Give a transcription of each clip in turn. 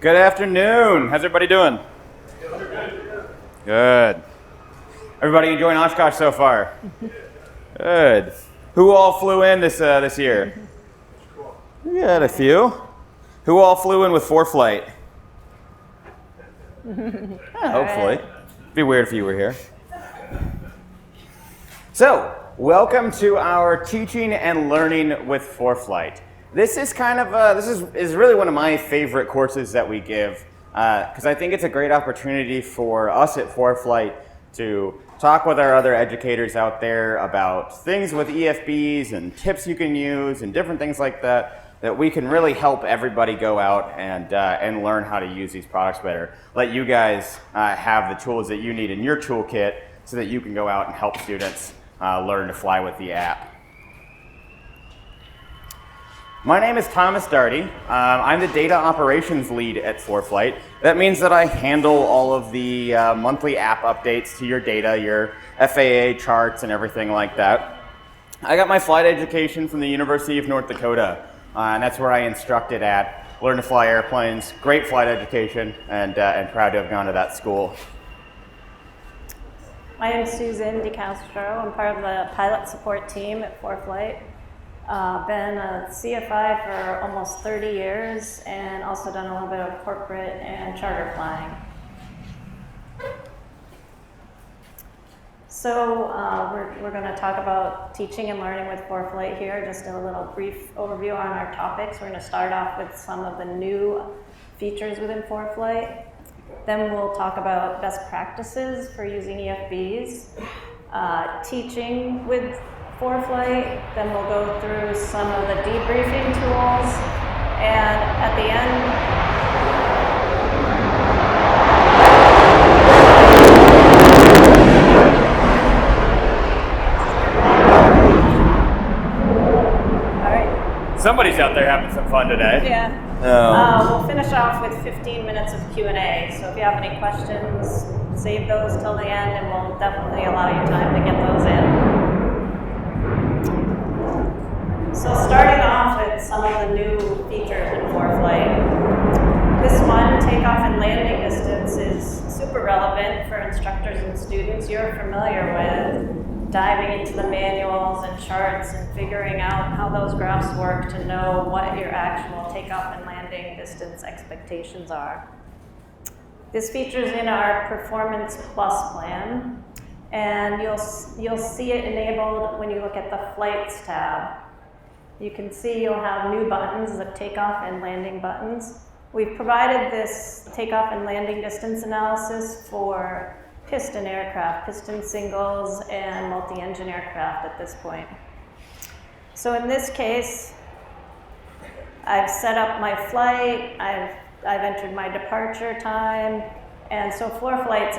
Good afternoon. How's everybody doing? Good. Everybody enjoying Oshkosh so far? Good. Who all flew in this year? We had a few. Who all flew in with ForeFlight? Hopefully. It'd be weird if you were here. So, welcome to our teaching and learning with ForeFlight. This is kind of this is really one of my favorite courses that we give because I think it's a great opportunity for us at ForeFlight to talk with our other educators out there about things with EFBs and tips you can use and different things like that we can really help everybody go out and learn how to use these products better. Let you guys have the tools that you need in your toolkit so that you can go out and help students learn to fly with the app. My name is Thomas Daugherty. I'm the data operations lead at ForeFlight. That means that I handle all of the monthly app updates to your data, your FAA charts and everything like that. I got my flight education from the University of North Dakota, and that's where I instructed at. Learned to fly airplanes, great flight education, and proud to have gone to that school. My name is Susan DeCastro. I'm part of the pilot support team at ForeFlight. Been a CFI for almost 30 years and also done a little bit of corporate and charter flying. So we're going to talk about teaching and learning with ForeFlight here, just a little brief overview on our topics. We're going to start off with some of the new features within ForeFlight. Then we'll talk about best practices for using EFBs, teaching with ForeFlight, then we'll go through some of the debriefing tools, and at the end, all right. Somebody's out there having some fun today. Yeah. We'll finish off with 15 minutes of Q&A, so if you have any questions, save those till the end, and we'll definitely allow you time to get those in. So starting off with some of the new features in ForeFlight. This one, takeoff and landing distance, is super relevant for instructors and students. You're familiar with diving into the manuals and charts and figuring out how those graphs work to know what your actual takeoff and landing distance expectations are. This features in our Performance Plus plan, and you'll see it enabled when you look at the Flights tab. You can see you'll have new buttons, the takeoff and landing buttons. We've provided this takeoff and landing distance analysis for piston aircraft, piston singles, and multi-engine aircraft at this point. So in this case, I've set up my flight, I've entered my departure time, and so ForeFlight's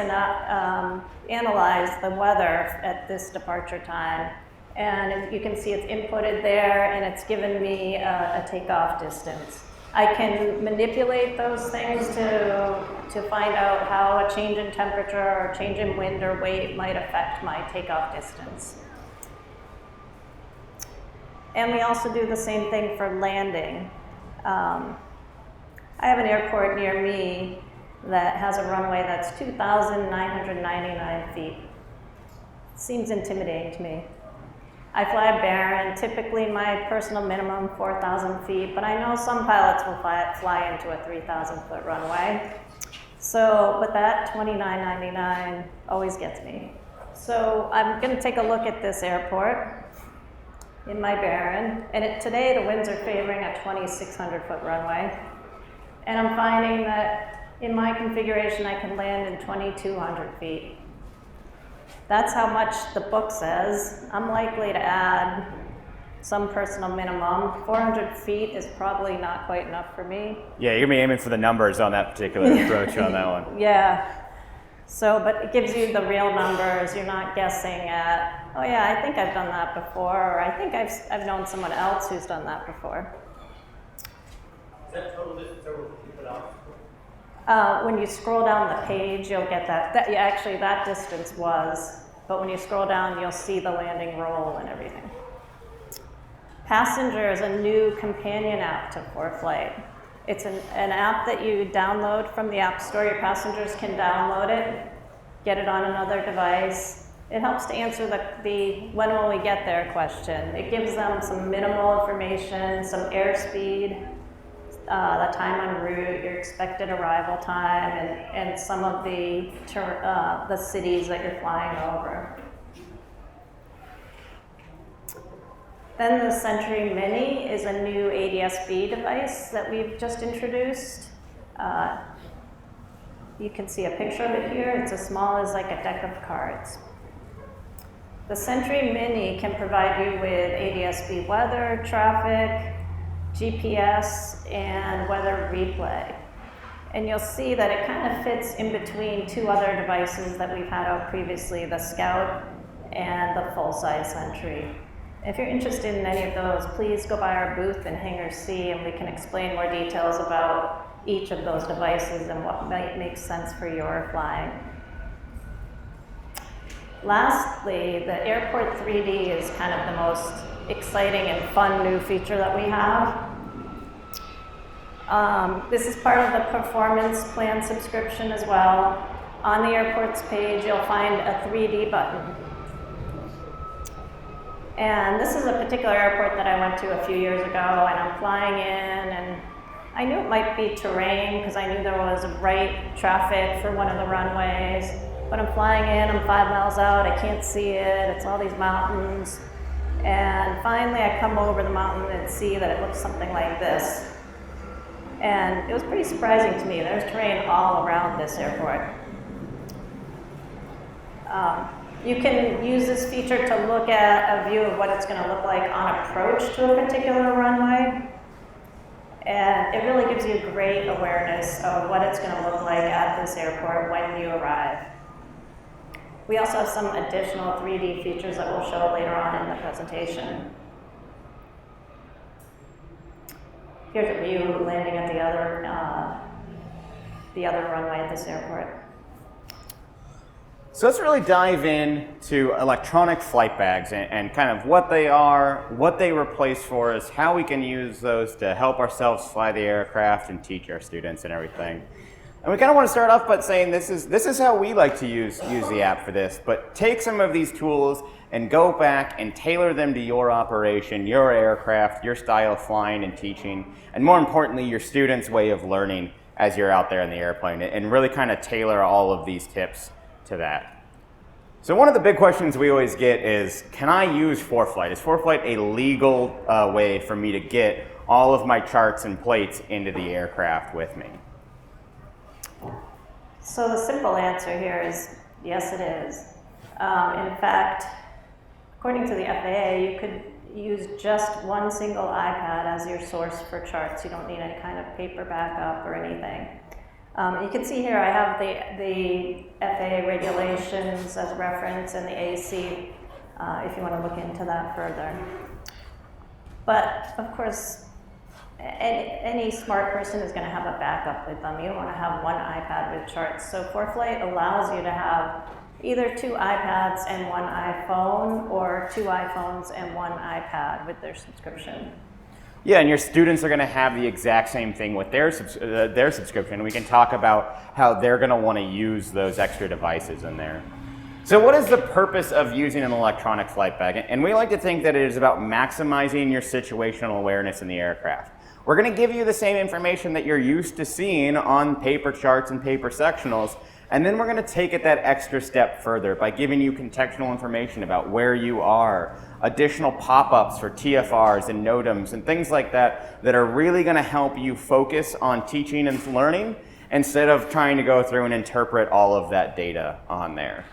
analyzed the weather at this departure time. And you can see it's inputted there, and it's given me a takeoff distance. I can manipulate those things to find out how a change in temperature or change in wind or weight might affect my takeoff distance. And we also do the same thing for landing. I have an airport near me that has a runway that's 2,999 feet. Seems intimidating to me. I fly a Baron, typically my personal minimum 4,000 feet, but I know some pilots will fly into a 3,000 foot runway. So, but that 29.99 always gets me. So I'm gonna take a look at this airport in my Baron, and today the winds are favoring a 2,600 foot runway. And I'm finding that in my configuration I can land in 2,200 feet. That's how much the book says. I'm likely to add some personal minimum. 400 feet is probably not quite enough for me. Yeah, you're gonna be aiming for the numbers on that particular approach on that one. Yeah. So, but it gives you the real numbers. You're not guessing at, oh yeah, I think I've done that before, or I think I've known someone else who's done that before. Is that total distance over 50 foot off? When you scroll down the page, you'll get that. Actually, that distance was, but when you scroll down, you'll see the landing roll and everything. Passenger is a new companion app to ForeFlight. It's an app that you download from the App Store. Your passengers can download it, get it on another device. It helps to answer the when will we get there question. It gives them some minimal information, some airspeed, the time en route, your expected arrival time, and some of the cities that you're flying over. Then the Sentry Mini is a new ADS-B device that we've just introduced. You can see a picture of it here. It's as small as like a deck of cards. The Sentry Mini can provide you with ADS-B weather, traffic, GPS, and weather replay. And you'll see that it kind of fits in between two other devices that we've had out previously, the Scout and the full-size Sentry. If you're interested in any of those, please go by our booth in Hangar C and we can explain more details about each of those devices and what might make sense for your flying. Lastly, the Airport 3D is kind of the most exciting and fun new feature that we have. This is part of the performance plan subscription as well. On the airport's page, you'll find a 3D button. And this is a particular airport that I went to a few years ago, and I'm flying in, and I knew it might be terrain because I knew there was right traffic for one of the runways. But I'm flying in, I'm 5 miles out, I can't see it, it's all these mountains. And finally I come over the mountain and see that it looks something like this. And it was pretty surprising to me. There's terrain all around this airport. You can use this feature to look at a view of what it's going to look like on approach to a particular runway. And it really gives you great awareness of what it's going to look like at this airport when you arrive. We also have some additional 3D features that we'll show later on in the presentation. Here's a view landing at the other runway at this airport. So let's really dive into electronic flight bags and kind of what they are, what they replace for us, how we can use those to help ourselves fly the aircraft and teach our students and everything. And we kind of want to start off by saying this is how we like to use the app for this, but take some of these tools and go back and tailor them to your operation, your aircraft, your style of flying and teaching, and more importantly, your students' way of learning as you're out there in the airplane, and really kind of tailor all of these tips to that. So one of the big questions we always get is, can I use ForeFlight? Is ForeFlight a legal way for me to get all of my charts and plates into the aircraft with me? So the simple answer here is yes, it is. In fact, according to the FAA, you could use just one single iPad as your source for charts. You don't need any kind of paper backup or anything. You can see here I have the FAA regulations as reference and the AC if you want to look into that further. But of course, any smart person is going to have a backup with them. You don't want to have one iPad with charts. So ForeFlight allows you to have either 2 iPads and 1 iPhone, or 2 iPhones and 1 iPad with their subscription. Yeah, and your students are going to have the exact same thing with their subscription. We can talk about how they're going to want to use those extra devices in there. So what is the purpose of using an electronic flight bag? And we like to think that it is about maximizing your situational awareness in the aircraft. We're going to give you the same information that you're used to seeing on paper charts and paper sectionals, and then we're going to take it that extra step further by giving you contextual information about where you are, additional pop-ups for TFRs and NOTAMs and things like that that are really going to help you focus on teaching and learning instead of trying to go through and interpret all of that data on there.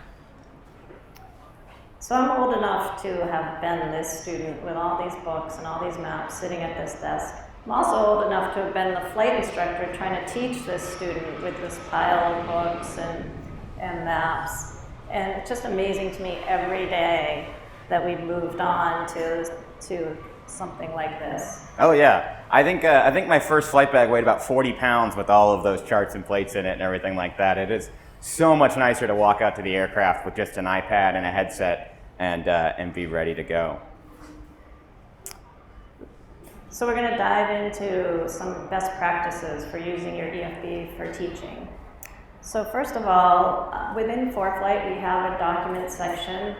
So I'm old enough to have been this student with all these books and all these maps sitting at this desk. I'm also old enough to have been the flight instructor trying to teach this student with this pile of books and maps. And it's just amazing to me every day that we've moved on to something like this. Oh yeah, I think my first flight bag weighed about 40 pounds with all of those charts and plates in it and everything like that. It is so much nicer to walk out to the aircraft with just an iPad and a headset and be ready to go. So we're going to dive into some best practices for using your EFB for teaching. So first of all, within ForeFlight we have a document section,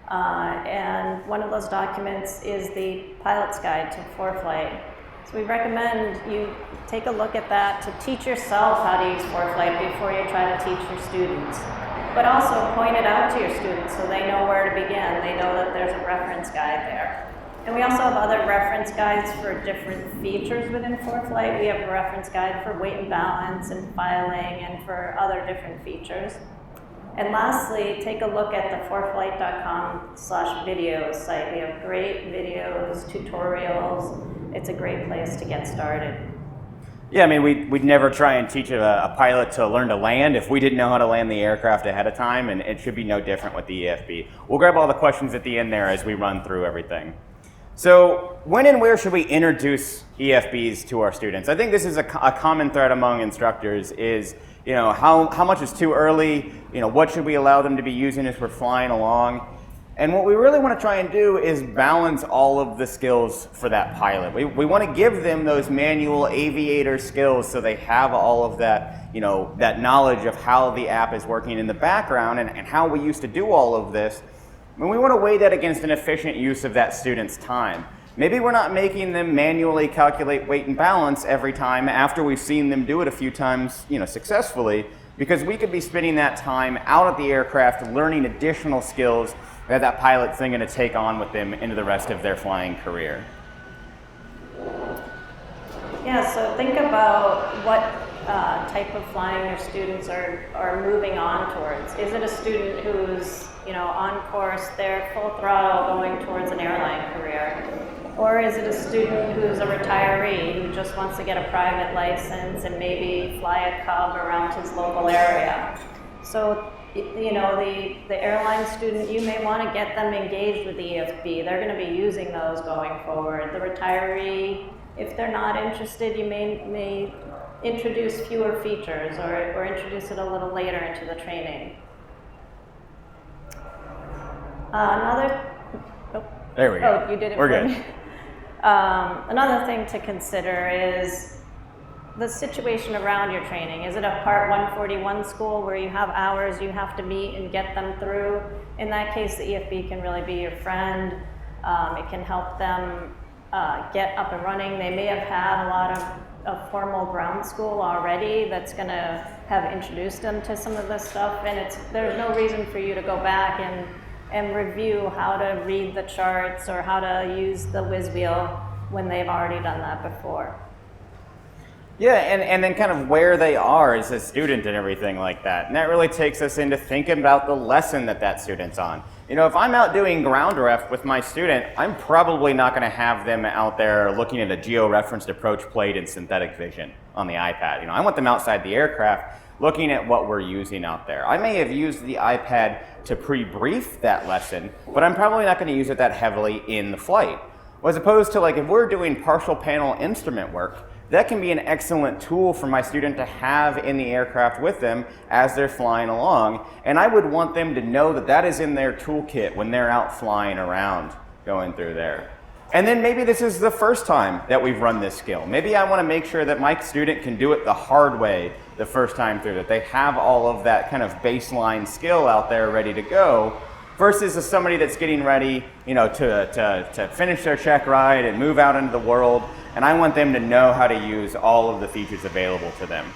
and one of those documents is the Pilot's Guide to ForeFlight. So we recommend you take a look at that to teach yourself how to use ForeFlight before you try to teach your students. But also point it out to your students so they know where to begin. They know that there's a reference guide there. And we also have other reference guides for different features within ForeFlight. We have a reference guide for weight and balance and filing and for other different features. And lastly, take a look at the foreflight.com/videos site. We have great videos, tutorials. It's a great place to get started. Yeah, I mean, we'd never try and teach a pilot to learn to land if we didn't know how to land the aircraft ahead of time, and it should be no different with the EFB. We'll grab all the questions at the end there as we run through everything. So when and where should we introduce EFBs to our students? I think this is a common thread among instructors is, how much is too early? What should we allow them to be using as we're flying along? And what we really want to try and do is balance all of the skills for that pilot. We want to give them those manual aviator skills so they have all of that, that knowledge of how the app is working in the background and how we used to do all of this. And we want to weigh that against an efficient use of that student's time. Maybe we're not making them manually calculate weight and balance every time after we've seen them do it a few times, successfully, because we could be spending that time out at the aircraft learning additional skills that pilot's then going to take on with them into the rest of their flying career. Yeah, so think about what type of flying your students are moving on towards. Is it a student who's on course, they're full throttle going towards an airline career? Or is it a student who's a retiree who just wants to get a private license and maybe fly a Cub around his local area? So, the airline student, you may want to get them engaged with the EFB. They're going to be using those going forward. The retiree, if they're not interested, you may introduce fewer features or introduce it a little later into the training. There we go. Oh, you did it. We're for good. me. Another thing to consider is the situation around your training. Is it a Part 141 school where you have hours you have to meet and get them through? In that case, the EFB can really be your friend. It can help them get up and running. They may have had a lot of formal ground school already that's going to have introduced them to some of this stuff, and there's no reason for you to go back and review how to read the charts or how to use the whiz wheel when they've already done that before. Yeah, and then kind of where they are as a student and everything like that. And that really takes us into thinking about the lesson that student's on. If I'm out doing ground ref with my student, I'm probably not going to have them out there looking at a geo-referenced approach plate in synthetic vision on the iPad. I want them outside the aircraft looking at what we're using out there. I may have used the iPad to pre-brief that lesson, but I'm probably not going to use it that heavily in the flight. As opposed to if we're doing partial panel instrument work, that can be an excellent tool for my student to have in the aircraft with them as they're flying along. And I would want them to know that is in their toolkit when they're out flying around going through there. And then maybe this is the first time that we've run this skill. Maybe I want to make sure that my student can do it the hard way the first time through, that they have all of that kind of baseline skill out there ready to go, versus as somebody that's getting ready, to finish their check ride and move out into the world. And I want them to know how to use all of the features available to them.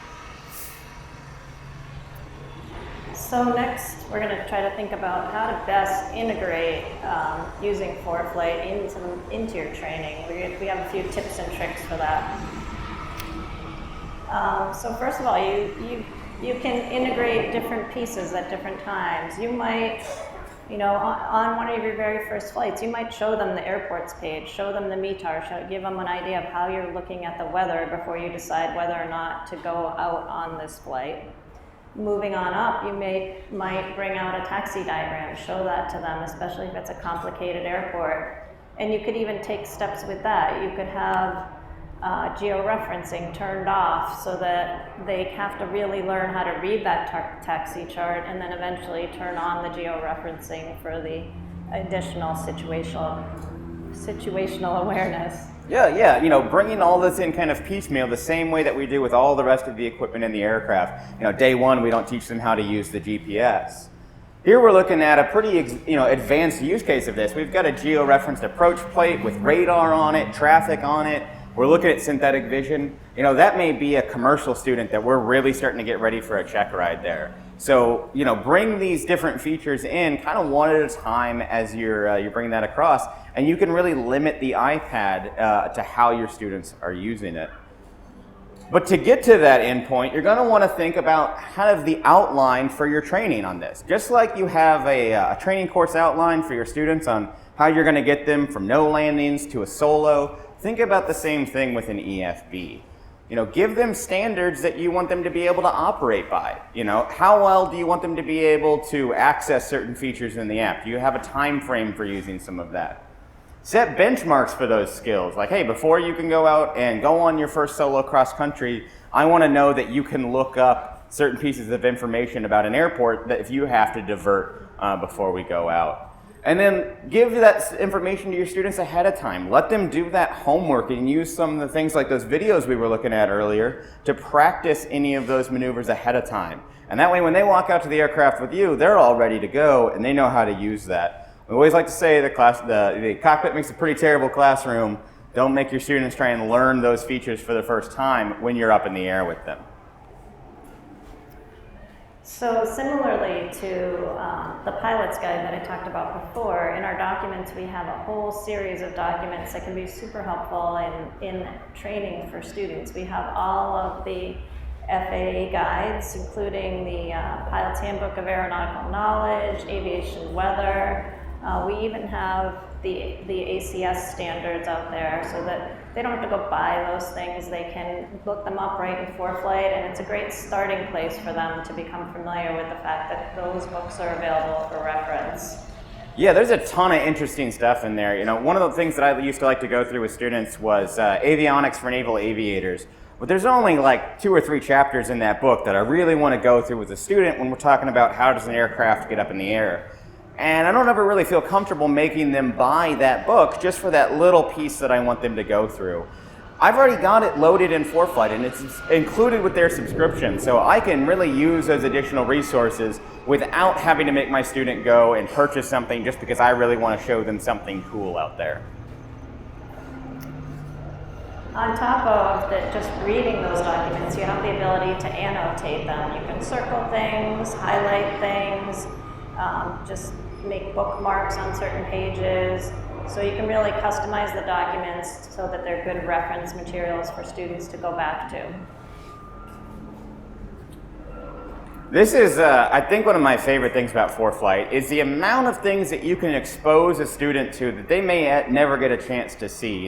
So next, we're going to try to think about how to best integrate using ForeFlight into your training. We have a few tips and tricks for that. So first of all, you can integrate different pieces at different times. You might, on one of your very first flights, you might show them the airports page, show them the METAR, give them an idea of how you're looking at the weather before you decide whether or not to go out on this flight. Moving on up, you might bring out a taxi diagram, show that to them, especially if it's a complicated airport. And you could even take steps with that. You could have georeferencing turned off so that they have to really learn how to read that taxi chart and then eventually turn on the georeferencing for the additional situational awareness. Yeah, bringing all this in kind of piecemeal, the same way that we do with all the rest of the equipment in the aircraft. Day one, we don't teach them how to use the GPS. Here we're looking at a pretty, advanced use case of this. We've got a geo-referenced approach plate with radar on it, traffic on it. We're looking at synthetic vision. That may be a commercial student that we're really starting to get ready for a check ride there. So, bring these different features in kind of one at a time as you're bringing that across, and you can really limit the iPad to how your students are using it. But to get to that endpoint, you're going to want to think about kind of the outline for your training on this. Just like you have a training course outline for your students on how you're going to get them from no landings to a solo, think about the same thing with an EFB. Give them standards that you want them to be able to operate by. How well do you want them to be able to access certain features in the app? Do you have a time frame for using some of that? Set benchmarks for those skills. Like, hey, before you can go out and go on your first solo cross country, I want to know that you can look up certain pieces of information about an airport that if you have to divert before we go out. And then give that information to your students ahead of time. Let them do that homework and use some of the things like those videos we were looking at earlier to practice any of those maneuvers ahead of time. And that way when they walk out to the aircraft with you, they're all ready to go and they know how to use that. We always like to say the cockpit makes a pretty terrible classroom. Don't make your students try and learn those features for the first time when you're up in the air with them. So similarly to the pilot's guide that I talked about before, in our documents we have a whole series of documents that can be super helpful in training for students. We have all of the FAA guides, including the Pilot's Handbook of Aeronautical Knowledge, aviation weather. We even have the ACS standards out there so that they don't have to go buy those things. They can look them up right in ForeFlight, and it's a great starting place for them to become familiar with the fact that those books are available for reference. Yeah, there's a ton of interesting stuff in there. One of the things that I used to like to go through with students was avionics for naval aviators. But there's only like 2 or 3 chapters in that book that I really want to go through with a student when we're talking about how does an aircraft get up in the air. And I don't ever really feel comfortable making them buy that book just for that little piece that I want them to go through. I've already got it loaded in ForeFlight and it's included with their subscription, so I can really use those additional resources without having to make my student go and purchase something just because I really want to show them something cool out there. On top of just reading those documents, you have the ability to annotate them. You can circle things, highlight things, just make bookmarks on certain pages. So you can really customize the documents so that they're good reference materials for students to go back to. This is, I think, one of my favorite things about ForeFlight is the amount of things that you can expose a student to that they may never get a chance to see.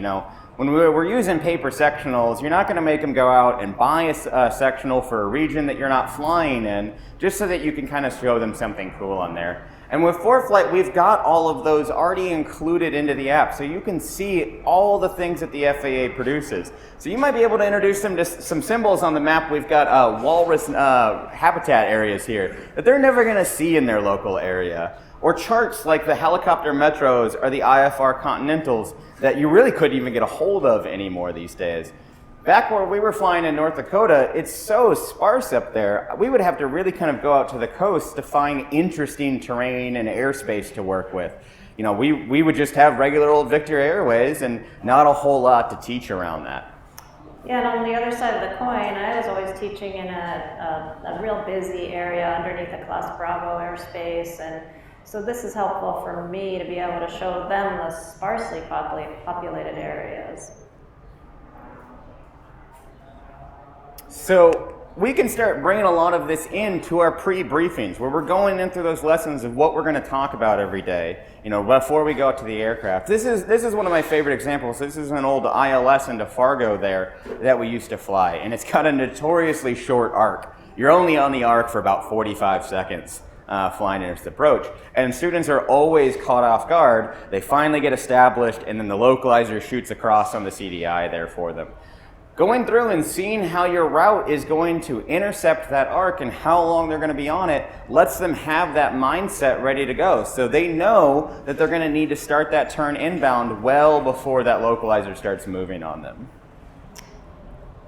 When we're using paper sectionals, you're not going to make them go out and buy a sectional for a region that you're not flying in, just so that you can kind of show them something cool on there. And with ForeFlight, we've got all of those already included into the app, so you can see all the things that the FAA produces. So you might be able to introduce them to some symbols on the map. We've got walrus habitat areas here that they're never going to see in their local area. Or charts like the helicopter metros or the IFR continentals that you really couldn't even get a hold of anymore these days. Back where we were flying in North Dakota, it's so sparse up there, we would have to really kind of go out to the coast to find interesting terrain and airspace to work with. We would just have regular old Victor Airways and not a whole lot to teach around that. Yeah, and on the other side of the coin, I was always teaching in a real busy area underneath the Class Bravo airspace, and so this is helpful for me to be able to show them the sparsely populated areas. So we can start bringing a lot of this into our pre-briefings where we're going into those lessons of what we're going to talk about every day, before we go out to the aircraft. This is one of my favorite examples. This is an old ILS into Fargo there that we used to fly, and it's got a notoriously short arc. You're only on the arc for about 45 seconds. Flying in its approach. And students are always caught off guard. They finally get established, and then the localizer shoots across on the CDI there for them. Going through and seeing how your route is going to intercept that arc and how long they're going to be on it lets them have that mindset ready to go. So they know that they're going to need to start that turn inbound well before that localizer starts moving on them.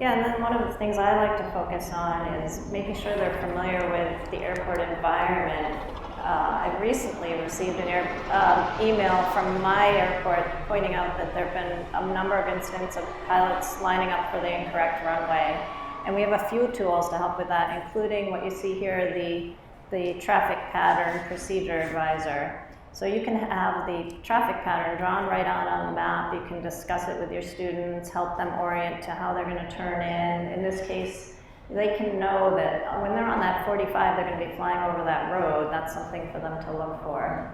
Yeah, and then one of the things I like to focus on is making sure they're familiar with the airport environment. I recently received an email from my airport pointing out that there have been a number of incidents of pilots lining up for the incorrect runway. And we have a few tools to help with that, including what you see here, the traffic pattern procedure advisor. So you can have the traffic pattern drawn right on the map. You can discuss it with your students, help them orient to how they're going to turn in. In this case, they can know that when they're on that 45, they're going to be flying over that road. That's something for them to look for.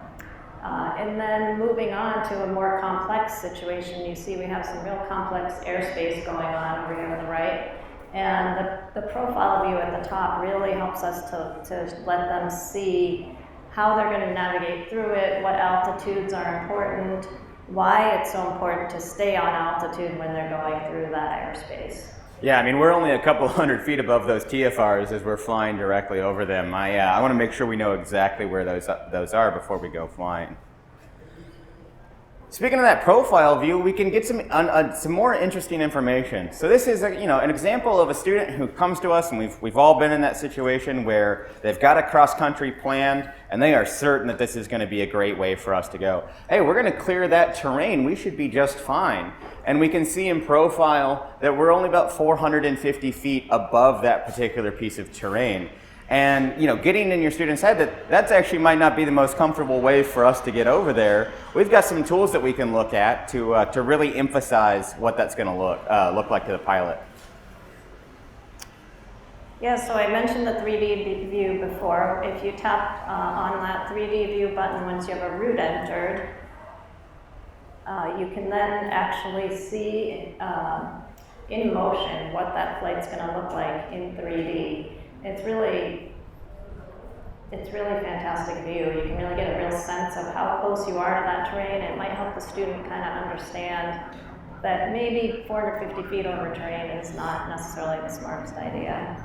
And then moving on to a more complex situation, you see we have some real complex airspace going on over here on the right. And the profile view at the top really helps us to let them see how they're going to navigate through it, what altitudes are important, why it's so important to stay on altitude when they're going through that airspace. Yeah, I mean, we're only a couple hundred feet above those TFRs as we're flying directly over them. I want to make sure we know exactly where those are before we go flying. Speaking of that profile view, we can get some more interesting information. So this is an example of a student who comes to us, and we've all been in that situation where they've got a cross-country planned, and they are certain that this is going to be a great way for us to go. Hey, we're going to clear that terrain. We should be just fine. And we can see in profile that we're only about 450 feet above that particular piece of terrain. And getting in your student's head that actually might not be the most comfortable way for us to get over there. We've got some tools that we can look at to really emphasize what that's going to look like to the pilot. Yeah, so I mentioned the 3D view before. If you tap on that 3D view button once you have a route entered, you can then actually see in motion what that flight's going to look like in 3D. It's really fantastic view. You can really get a real sense of how close you are to that terrain. It might help the student kind of understand that maybe 450 feet over terrain is not necessarily the smartest idea.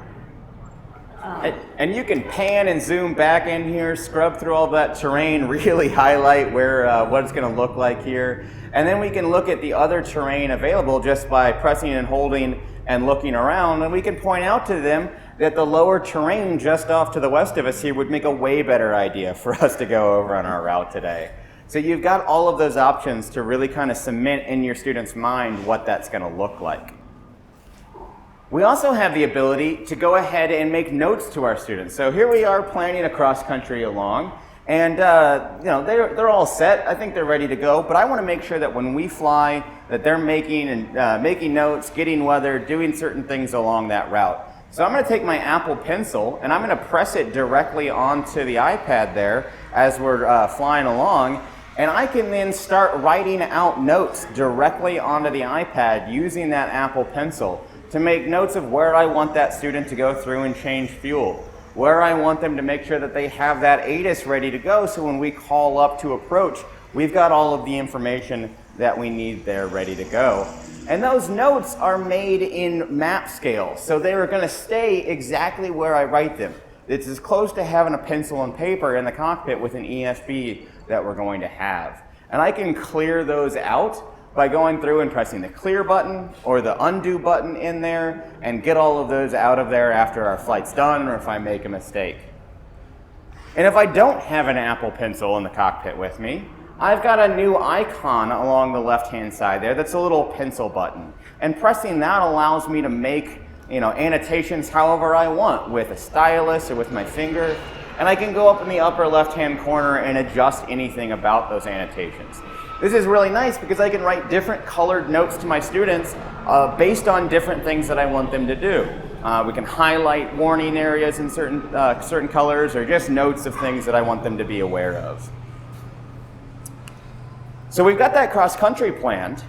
And you can pan and zoom back in here, scrub through all that terrain, really highlight what it's going to look like here. And then we can look at the other terrain available just by pressing and holding and looking around. And we can point out to them that the lower terrain just off to the west of us here would make a way better idea for us to go over on our route today. So you've got all of those options to really kind of cement in your student's mind what that's going to look like. We also have the ability to go ahead and make notes to our students. So here we are planning a cross country along, and they're all set. I think they're ready to go, but I want to make sure that when we fly that they're making notes, getting weather, doing certain things along that route. So I'm going to take my Apple Pencil and I'm going to press it directly onto the iPad there as we're flying along, and I can then start writing out notes directly onto the iPad using that Apple Pencil to make notes of where I want that student to go through and change fuel, where I want them to make sure that they have that ATIS ready to go, so when we call up to approach, we've got all of the information that we need there ready to go. And those notes are made in map scale, so they are going to stay exactly where I write them. It's as close to having a pencil and paper in the cockpit with an EFB that we're going to have. And I can clear those out by going through and pressing the clear button or the undo button in there and get all of those out of there after our flight's done or if I make a mistake. And if I don't have an Apple Pencil in the cockpit with me, I've got a new icon along the left-hand side there that's a little pencil button. And pressing that allows me to make annotations however I want with a stylus or with my finger. And I can go up in the upper left-hand corner and adjust anything about those annotations. This is really nice because I can write different colored notes to my students based on different things that I want them to do. We can highlight warning areas in certain colors or just notes of things that I want them to be aware of. So we've got that cross-country planned,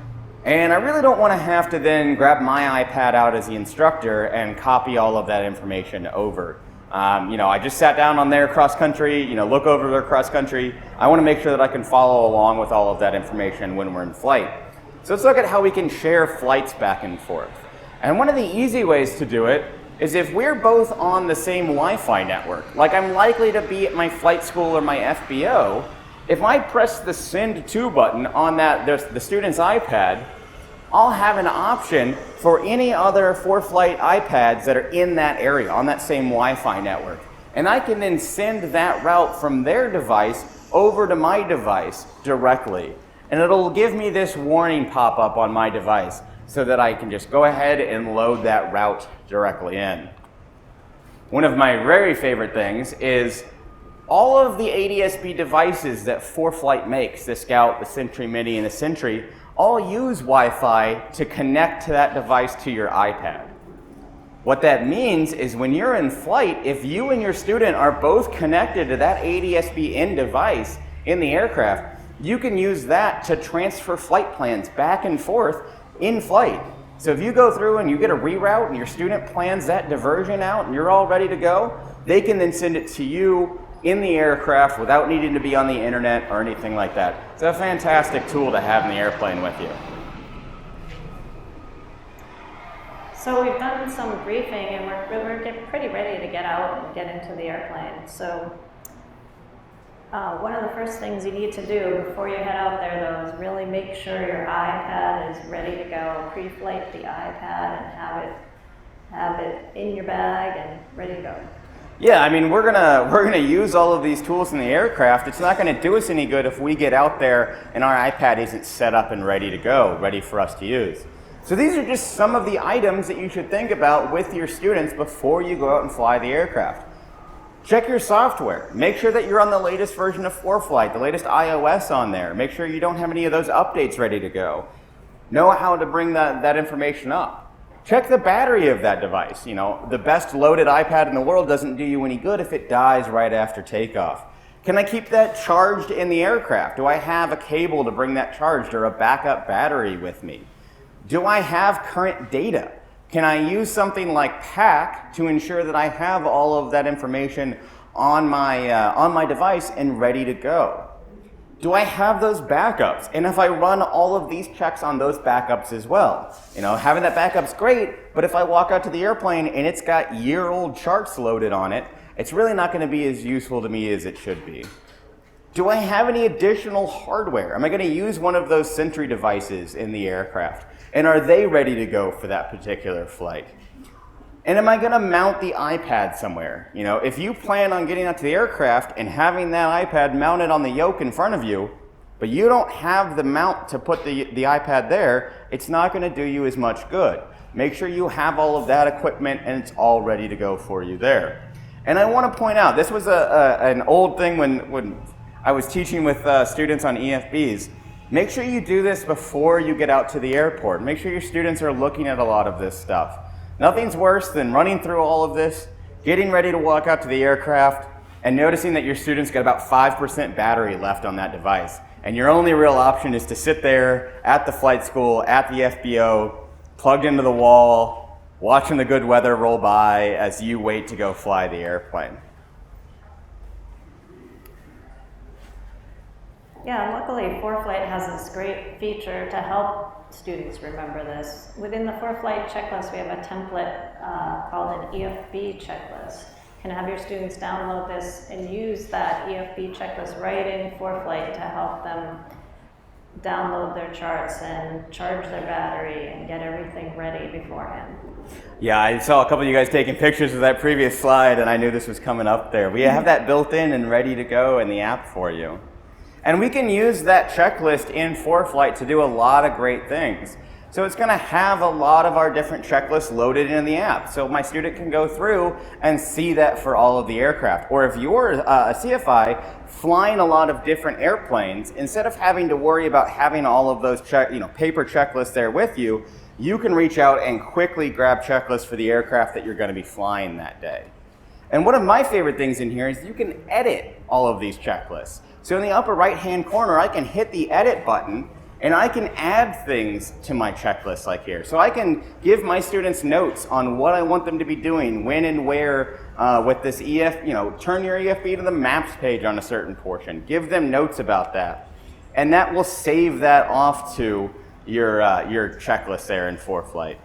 and I really don't want to have to then grab my iPad out as the instructor and copy all of that information over. I just sat down on their cross-country, look over their cross-country. I want to make sure that I can follow along with all of that information when we're in flight. So let's look at how we can share flights back and forth. And one of the easy ways to do it is if we're both on the same Wi-Fi network, like I'm likely to be at my flight school or my FBO, if I press the send to button on the student's iPad, I'll have an option for any other ForeFlight iPads that are in that area, on that same Wi-Fi network. And I can then send that route from their device over to my device directly. And it'll give me this warning pop-up on my device so that I can just go ahead and load that route directly in. One of my very favorite things is all of the ADS-B devices that ForeFlight makes, the Scout, the Sentry Mini, and the Sentry, all use Wi-Fi to connect to that device to your iPad. What that means is when you're in flight, if you and your student are both connected to that ADS-B in device in the aircraft, you can use that to transfer flight plans back and forth in flight. So if you go through and you get a reroute and your student plans that diversion out and you're all ready to go, they can then send it to you in the aircraft without needing to be on the internet or anything like that. It's a fantastic tool to have in the airplane with you. So we've done some briefing and we're pretty ready to get out and get into the airplane. So one of the first things you need to do before you head out there though is really make sure your iPad is ready to go. Pre-flight the iPad and have it in your bag and ready to go. Yeah, I mean, we're gonna use all of these tools in the aircraft. It's not gonna do us any good if we get out there and our iPad isn't set up and ready to go, ready for us to use. So these are just some of the items that you should think about with your students before you go out and fly the aircraft. Check your software. Make sure that you're on the latest version of ForeFlight, the latest iOS on there. Make sure you don't have any of those updates ready to go. Know how to bring that information up. Check the battery of that device. You know, the best loaded iPad in the world doesn't do you any good if it dies right after takeoff. Can I keep that charged in the aircraft? Do I have a cable to bring that charged or a backup battery with me? Do I have current data? Can I use something like PAC to ensure that I have all of that information on my device and ready to go? Do I have those backups? And if I run all of these checks on those backups as well, you know, having that backup's great, but if I walk out to the airplane and it's got year-old charts loaded on it, it's really not going to be as useful to me as it should be. Do I have any additional hardware? Am I going to use one of those Sentry devices in the aircraft? And are they ready to go for that particular flight? And am I going to mount the iPad somewhere? You know, if you plan on getting out to the aircraft and having that iPad mounted on the yoke in front of you, but you don't have the mount to put the iPad there, it's not going to do you as much good. Make sure you have all of that equipment and it's all ready to go for you there. And I want to point out, this was an old thing when I was teaching with students on EFBs. Make sure you do this before you get out to the airport. Make sure your students are looking at a lot of this stuff. Nothing's worse than running through all of this, getting ready to walk out to the aircraft, and noticing that your student's got about 5% battery left on that device. And your only real option is to sit there at the flight school, at the FBO, plugged into the wall, watching the good weather roll by as you wait to go fly the airplane. Yeah, and luckily ForeFlight has this great feature to help students remember this. Within the ForeFlight checklist, we have a template called an EFB checklist. You can have your students download this and use that EFB checklist right in ForeFlight to help them download their charts and charge their battery and get everything ready beforehand. Yeah, I saw a couple of you guys taking pictures of that previous slide and I knew this was coming up there. We have that built in and ready to go in the app for you. And we can use that checklist in ForeFlight to do a lot of great things. So it's going to have a lot of our different checklists loaded in the app. So my student can go through and see that for all of the aircraft. Or if you're a CFI flying a lot of different airplanes, instead of having to worry about having all of those paper checklists there with you, you can reach out and quickly grab checklists for the aircraft that you're going to be flying that day. And one of my favorite things in here is you can edit all of these checklists. So in the upper right-hand corner, I can hit the edit button and I can add things to my checklist like here. So I can give my students notes on what I want them to be doing, when and where with this turn your EFB to the maps page on a certain portion. Give them notes about that. And that will save that off to your checklist there in ForeFlight.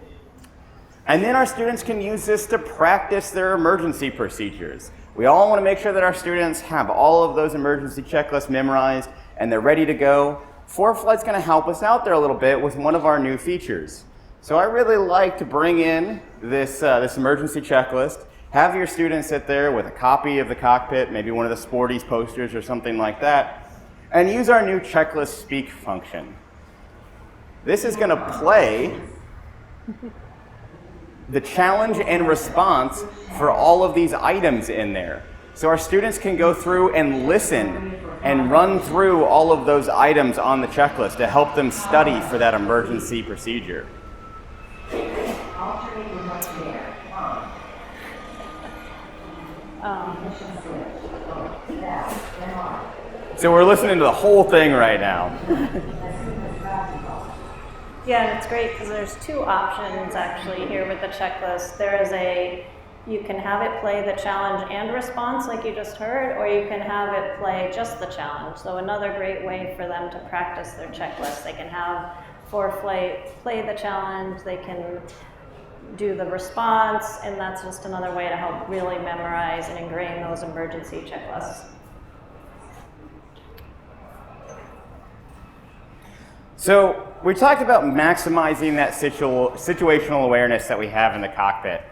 And then our students can use this to practice their emergency procedures. We all want to make sure that our students have all of those emergency checklists memorized and they're ready to go. ForeFlight's going to help us out there a little bit with one of our new features. So I really like to bring in this emergency checklist, have your students sit there with a copy of the cockpit, maybe one of the Sporties posters or something like that, and use our new checklist speak function. This is going to play the challenge and response for all of these items in there. So our students can go through and listen and run through all of those items on the checklist to help them study for that emergency procedure. So we're listening to the whole thing right now. Yeah, and it's great because there's two options actually here with the checklist. There is you can have it play the challenge and response like you just heard, or you can have it play just the challenge. So another great way for them to practice their checklist. They can have ForeFlight play the challenge, they can do the response, and that's just another way to help really memorize and ingrain those emergency checklists. So we talked about maximizing that situational awareness that we have in the cockpit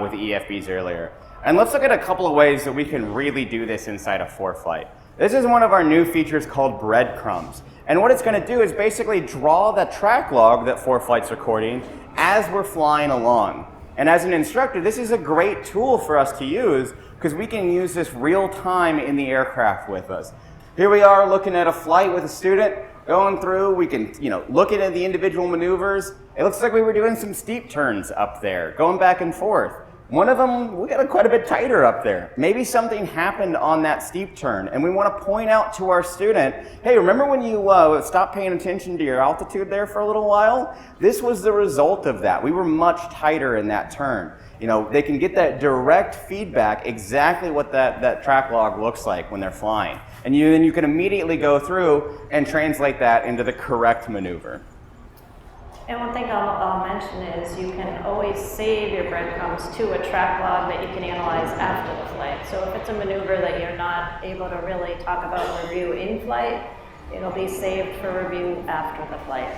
with the EFBs earlier. And let's look at a couple of ways that we can really do this inside of ForeFlight. This is one of our new features called breadcrumbs. And what it's going to do is basically draw that track log that ForeFlight's recording as we're flying along. And as an instructor, this is a great tool for us to use because we can use this real time in the aircraft with us. Here we are looking at a flight with a student. Going through, we can, looking at the individual maneuvers. It looks like we were doing some steep turns up there, going back and forth. One of them, we got it quite a bit tighter up there. Maybe something happened on that steep turn, and we want to point out to our student, hey, remember when you stopped paying attention to your altitude there for a little while? This was the result of that. We were much tighter in that turn. They can get that direct feedback, exactly what that track log looks like when they're flying. And then you can immediately go through and translate that into the correct maneuver. And one thing I'll mention is you can always save your breadcrumbs to a track log that you can analyze after the flight. So if it's a maneuver that you're not able to really talk about and review in flight, it'll be saved for review after the flight.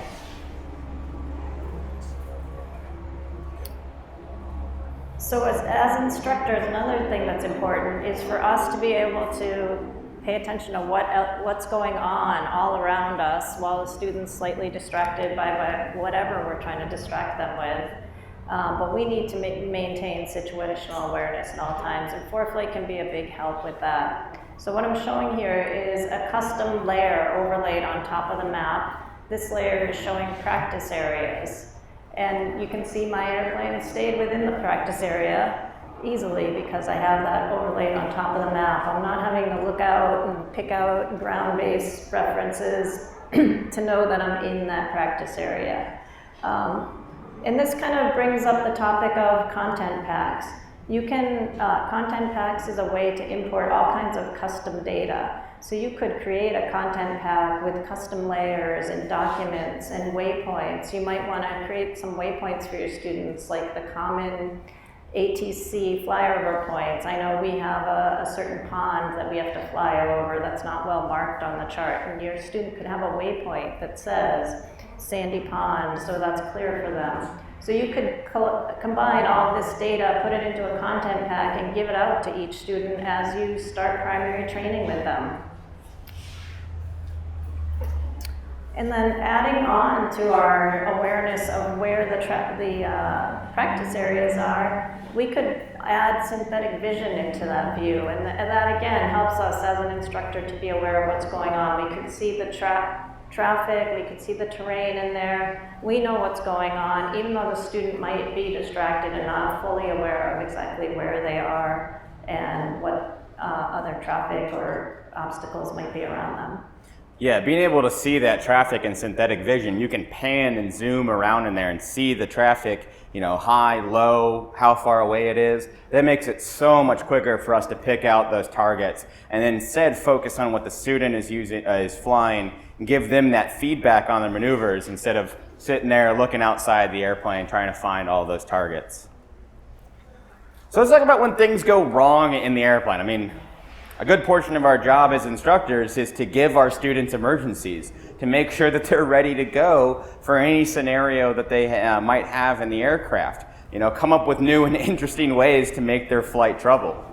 So as instructors, another thing that's important is for us to be able to pay attention to what's going on all around us while the student's slightly distracted by whatever we're trying to distract them with. But we need to maintain situational awareness at all times, and ForeFlight can be a big help with that. So what I'm showing here is a custom layer overlaid on top of the map. This layer is showing practice areas. And you can see my airplane stayed within the practice area easily because I have that overlaid on top of the map. I'm not having to look out and pick out ground-based references to know that I'm in that practice area. And this kind of brings up the topic of content packs. Content packs is a way to import all kinds of custom data. So you could create a content pack with custom layers and documents and waypoints. You might want to create some waypoints for your students, like the common ATC flyover points. I know we have a certain pond that we have to fly over that's not well marked on the chart, and your student could have a waypoint that says Sandy Pond, so that's clear for them. So you could combine all of this data, put it into a content pack, and give it out to each student as you start primary training with them. And then adding on to our awareness of where the practice areas are, we could add synthetic vision into that view. And that again helps us as an instructor to be aware of what's going on. We could see the traffic, we could see the terrain in there. We know what's going on, even though the student might be distracted and not fully aware of exactly where they are and what other traffic or obstacles might be around them. Yeah, being able to see that traffic in synthetic vision, you can pan and zoom around in there and see the traffic, high, low, how far away it is. That makes it so much quicker for us to pick out those targets and then instead focus on what the student is flying and give them that feedback on their maneuvers instead of sitting there looking outside the airplane trying to find all those targets. So let's talk about when things go wrong in the airplane. I mean, a good portion of our job as instructors is to give our students emergencies, to make sure that they're ready to go for any scenario that they might have in the aircraft. You know, come up with new and interesting ways to make their flight trouble.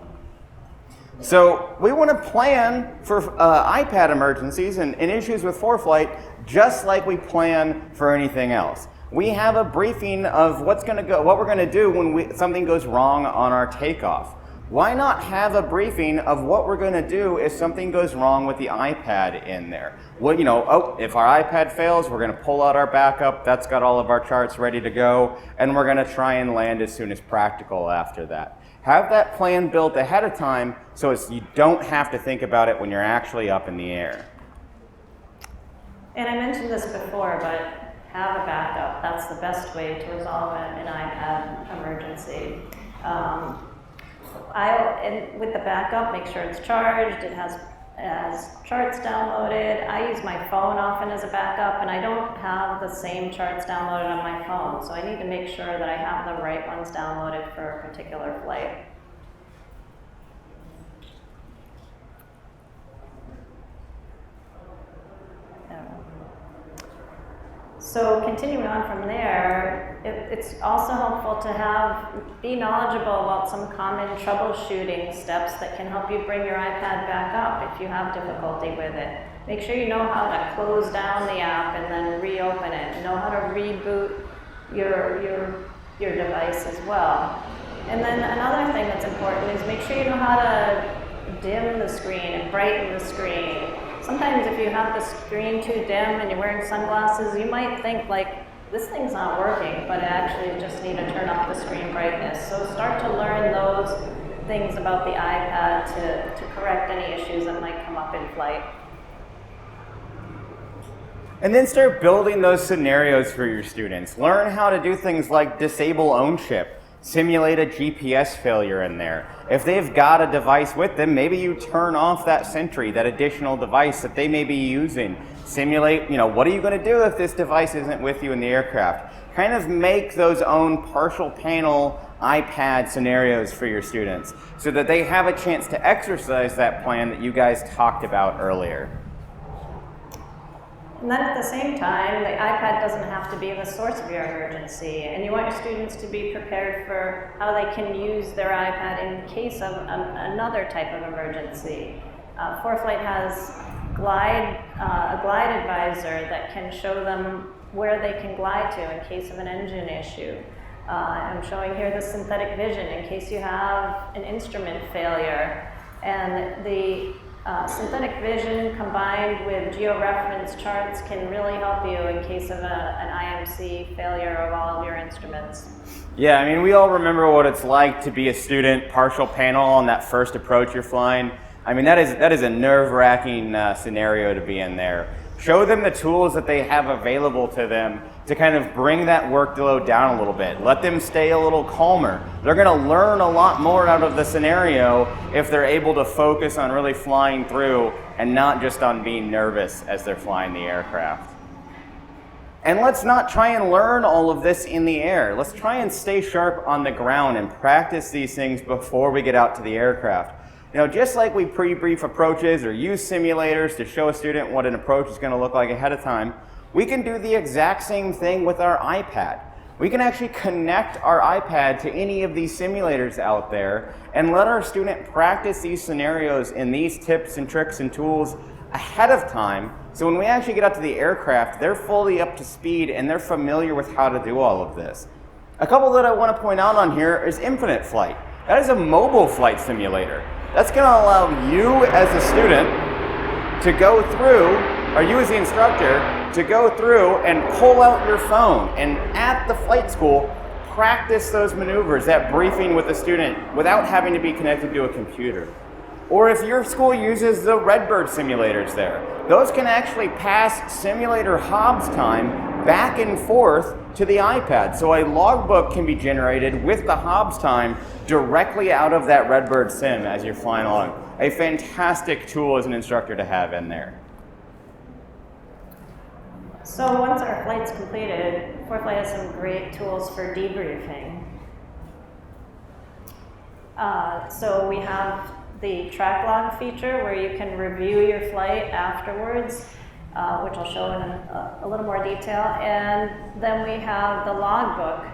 So we want to plan for iPad emergencies and issues with ForeFlight just like we plan for anything else. We have a briefing of what we're going to do when something goes wrong on our takeoff. Why not have a briefing of what we're going to do if something goes wrong with the iPad in there? Well, you know, if our iPad fails, we're going to pull out our backup. That's got all of our charts ready to go, and we're going to try and land as soon as practical after that. Have that plan built ahead of time so you don't have to think about it when you're actually up in the air. And I mentioned this before, but have a backup. That's the best way to resolve an iPad emergency. And with the backup, make sure it's charged, it has charts downloaded. I use my phone often as a backup, and I don't have the same charts downloaded on my phone, so I need to make sure that I have the right ones downloaded for a particular flight. So continuing on from there, it's also helpful to be knowledgeable about some common troubleshooting steps that can help you bring your iPad back up if you have difficulty with it. Make sure you know how to close down the app and then reopen it. Know how to reboot your device as well. And then another thing that's important is make sure you know how to dim the screen and brighten the screen. Sometimes if you have the screen too dim and you're wearing sunglasses, you might think like, this thing's not working, but actually you just need to turn up the screen brightness. So start to learn those things about the iPad to correct any issues that might come up in flight. And then start building those scenarios for your students. Learn how to do things like disable ownership. Simulate a GPS failure in there. If they've got a device with them, maybe you turn off that Sentry, that additional device that they may be using. Simulate, what are you going to do if this device isn't with you in the aircraft? Kind of make those own partial panel iPad scenarios for your students so that they have a chance to exercise that plan that you guys talked about earlier. And then at the same time, the iPad doesn't have to be the source of your emergency, and you want your students to be prepared for how they can use their iPad in case of another type of emergency. ForeFlight has a glide advisor that can show them where they can glide to in case of an engine issue. I'm showing here the synthetic vision in case you have an instrument failure, and the synthetic vision combined with georeference charts can really help you in case of an IMC failure of all of your instruments. Yeah, I mean, we all remember what it's like to be a student partial panel on that first approach you're flying. I mean, that is a nerve-wracking scenario to be in there. Show them the tools that they have available to them to kind of bring that workload down a little bit. Let them stay a little calmer. They're going to learn a lot more out of the scenario if they're able to focus on really flying through and not just on being nervous as they're flying the aircraft. And let's not try and learn all of this in the air. Let's try and stay sharp on the ground and practice these things before we get out to the aircraft. Just like we pre-brief approaches or use simulators to show a student what an approach is going to look like ahead of time, we can do the exact same thing with our iPad. We can actually connect our iPad to any of these simulators out there and let our student practice these scenarios in these tips and tricks and tools ahead of time. So when we actually get out to the aircraft, they're fully up to speed and they're familiar with how to do all of this. A couple that I want to point out on here is Infinite Flight. That is a mobile flight simulator. That's going to allow you as a student to go through, or you as the instructor, to go through and pull out your phone and at the flight school, practice those maneuvers, that briefing with the student without having to be connected to a computer. Or if your school uses the Redbird simulators there, those can actually pass simulator Hobbs time back and forth to the iPad. So a logbook can be generated with the Hobbs time directly out of that Redbird sim as you're flying along. A fantastic tool as an instructor to have in there. So once our flight's completed, ForeFlight has some great tools for debriefing. So we have the track log feature where you can review your flight afterwards, which I'll show in a little more detail. And then we have the logbook,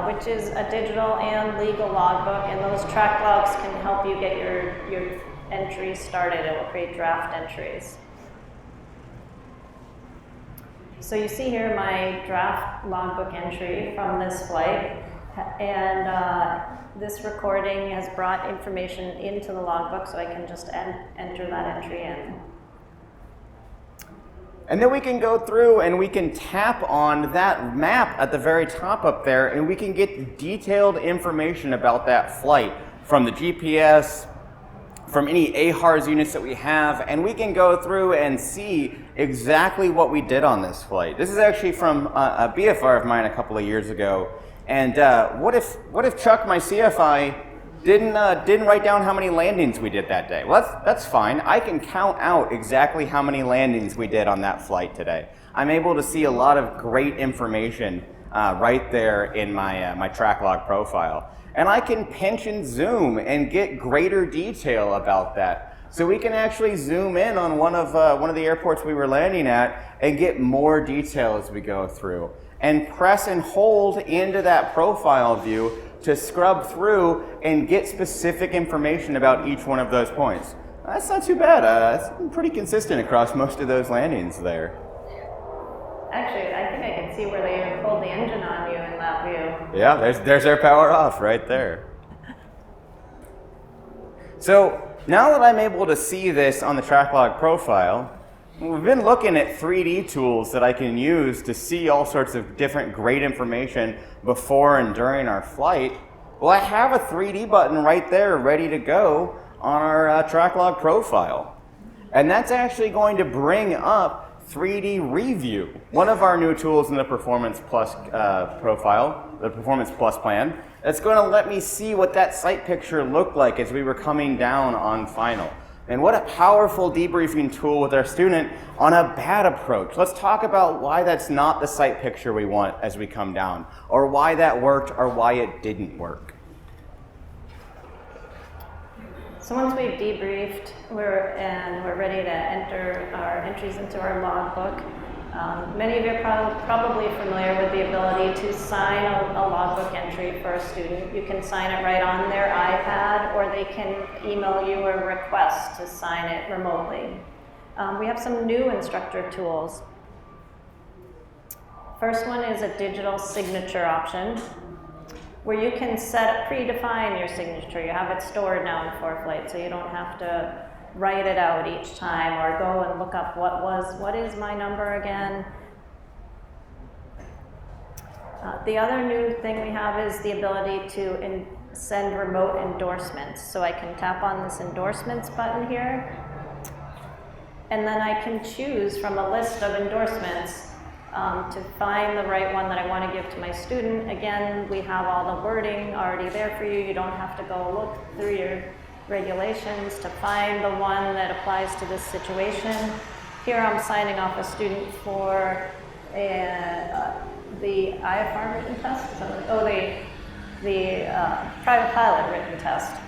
which is a digital and legal logbook, and those track logs can help you get your entries started. It will create draft entries. So you see here my draft logbook entry from this flight, and this recording has brought information into the logbook, so I can just enter that entry in. And then we can go through and we can tap on that map at the very top up there, and we can get detailed information about that flight from the GPS, from any AHARS units that we have, and we can go through and see exactly what we did on this flight. This is actually from a BFR of mine a couple of years ago. And what if Chuck, my CFI, didn't write down how many landings we did that day? Well, that's fine. I can count out exactly how many landings we did on that flight today. I'm able to see a lot of great information right there in my track log profile. And I can pinch and zoom and get greater detail about that. So we can actually zoom in on one of the airports we were landing at and get more detail as we go through. And press and hold into that profile view to scrub through and get specific information about each one of those points. That's not too bad. It's pretty consistent across most of those landings there. Actually, I think I can see where they even pulled the engine on you in that view. Yeah, there's our power off right there. So now that I'm able to see this on the track log profile, we've been looking at 3D tools that I can use to see all sorts of different great information before and during our flight. Well, I have a 3D button right there ready to go on our track log profile. And that's actually going to bring up 3D Review, one of our new tools in the Performance Plus profile, the Performance Plus plan. That's going to let me see what that sight picture looked like as we were coming down on final. And what a powerful debriefing tool with our student on a bad approach. Let's talk about why that's not the sight picture we want as we come down, or why that worked or why it didn't work. So once we've debriefed, we're ready to enter our entries into our logbook. Many of you are probably familiar with the ability to sign a logbook entry for a student. You can sign it right on their iPad, or they can email you a request to sign it remotely. We have some new instructor tools. First one is a digital signature option, where you can predefine your signature. You have it stored now in ForeFlight, so you don't have to write it out each time or go and look up what is my number again. The other new thing we have is the ability to send remote endorsements. So I can tap on this endorsements button here, and then I can choose from a list of endorsements to find the right one that I want to give to my student. Again, we have all the wording already there for you. You don't have to go look through your regulations to find the one that applies to this situation. Here I'm signing off a student for the IFR written test. The private pilot written test.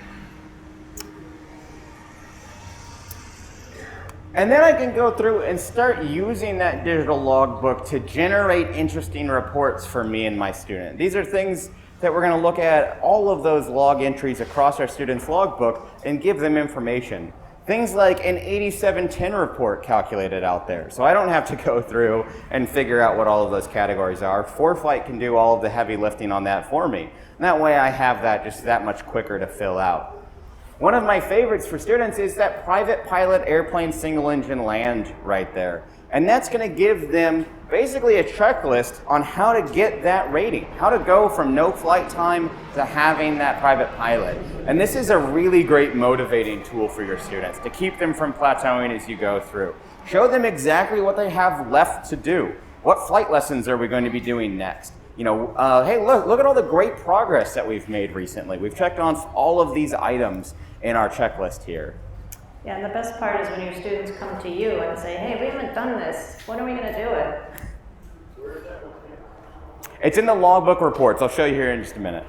And then I can go through and start using that digital logbook to generate interesting reports for me and my student. These are things that we're going to look at all of those log entries across our student's logbook and give them information. Things like an 8710 report calculated out there. So I don't have to go through and figure out what all of those categories are. ForeFlight can do all of the heavy lifting on that for me. And that way I have that just that much quicker to fill out. One of my favorites for students is that private pilot airplane single engine land right there. And that's going to give them basically a checklist on how to get that rating, how to go from no flight time to having that private pilot. And this is a really great motivating tool for your students to keep them from plateauing as you go through. Show them exactly what they have left to do. What flight lessons are we going to be doing next? Hey, look at all the great progress that we've made recently. We've checked on all of these items in our checklist here. Yeah, and the best part is when your students come to you and say, hey, we haven't done this. When are we going to do it? It's in the logbook reports. I'll show you here in just a minute.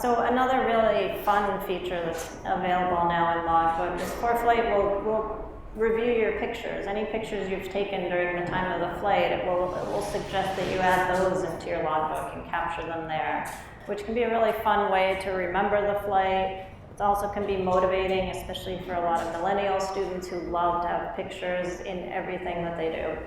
So another really fun feature that's available now in Logbook is ForeFlight will review your pictures. Any pictures you've taken during the time of the flight, it will suggest that you add those into your logbook and capture them there, which can be a really fun way to remember the flight. It also can be motivating, especially for a lot of millennial students who love to have pictures in everything that they do.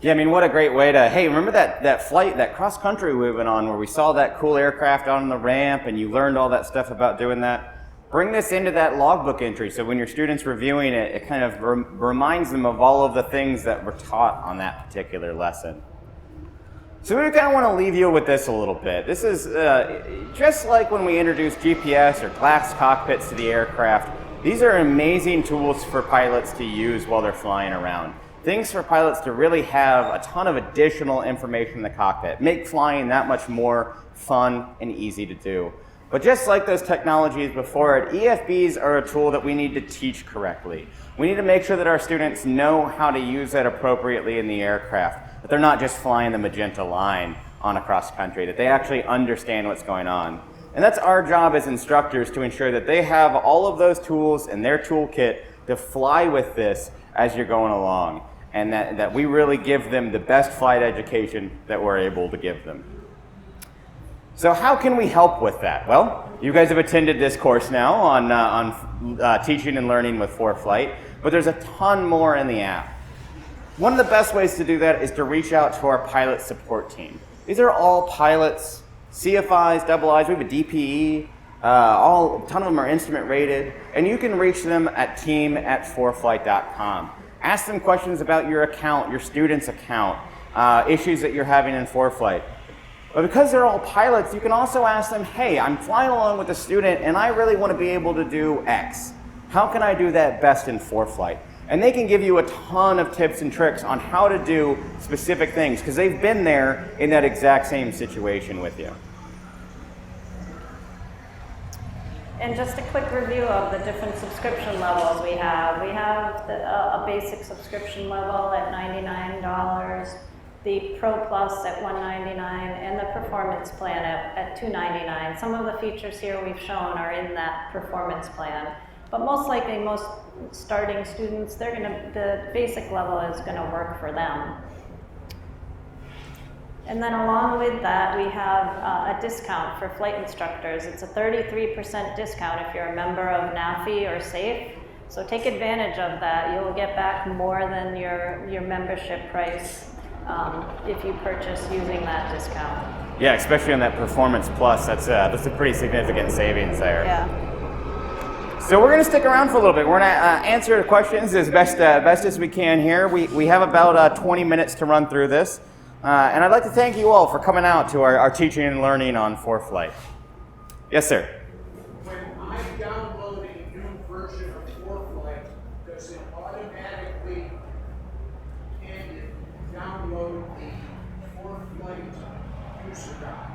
Yeah, I mean, what a great way to, hey, remember that flight, that cross-country we went on where we saw that cool aircraft on the ramp and you learned all that stuff about doing that? Bring this into that logbook entry so when your student's reviewing it, it kind of reminds them of all of the things that were taught on that particular lesson. So we kind of want to leave you with this a little bit. This is just like when we introduced GPS or glass cockpits to the aircraft. These are amazing tools for pilots to use while they're flying around. Things for pilots to really have a ton of additional information in the cockpit, make flying that much more fun and easy to do. But just like those technologies before it, EFBs are a tool that we need to teach correctly. We need to make sure that our students know how to use that appropriately in the aircraft, that they're not just flying the magenta line on a cross country, that they actually understand what's going on. And that's our job as instructors, to ensure that they have all of those tools in their toolkit to fly with this as you're going along, and that we really give them the best flight education that we're able to give them. So how can we help with that? Well, you guys have attended this course now on teaching and learning with ForeFlight, but there's a ton more in the app. One of the best ways to do that is to reach out to our pilot support team. These are all pilots, CFIs, double I's, we have a DPE, a ton of them are instrument rated, and you can reach them at team@foreflight.com. Ask them questions about your account, your student's account, issues that you're having in ForeFlight. But because they're all pilots, you can also ask them, hey, I'm flying along with a student and I really want to be able to do X. How can I do that best in ForeFlight? And they can give you a ton of tips and tricks on how to do specific things, because they've been there in that exact same situation with you. And just a quick review of the different subscription levels we have. We have a basic subscription level at $99, the Pro Plus at $199, and the Performance Plan at $299. Some of the features here we've shown are in that Performance Plan. But most likely, most starting students, the basic level is gonna work for them. And then along with that, we have a discount for flight instructors. It's a 33% discount if you're a member of NAFI or SAFE. So take advantage of that. You'll get back more than your membership price if you purchase using that discount. Yeah, especially on that Performance Plus, that's a pretty significant savings there. Yeah. So we're going to stick around for a little bit. We're going to answer questions as best as we can here. We have about 20 minutes to run through this. And I'd like to thank you all for coming out to our teaching and learning on ForeFlight. Yes, sir. When I download a new version of ForeFlight, does it automatically download the ForeFlight user guide?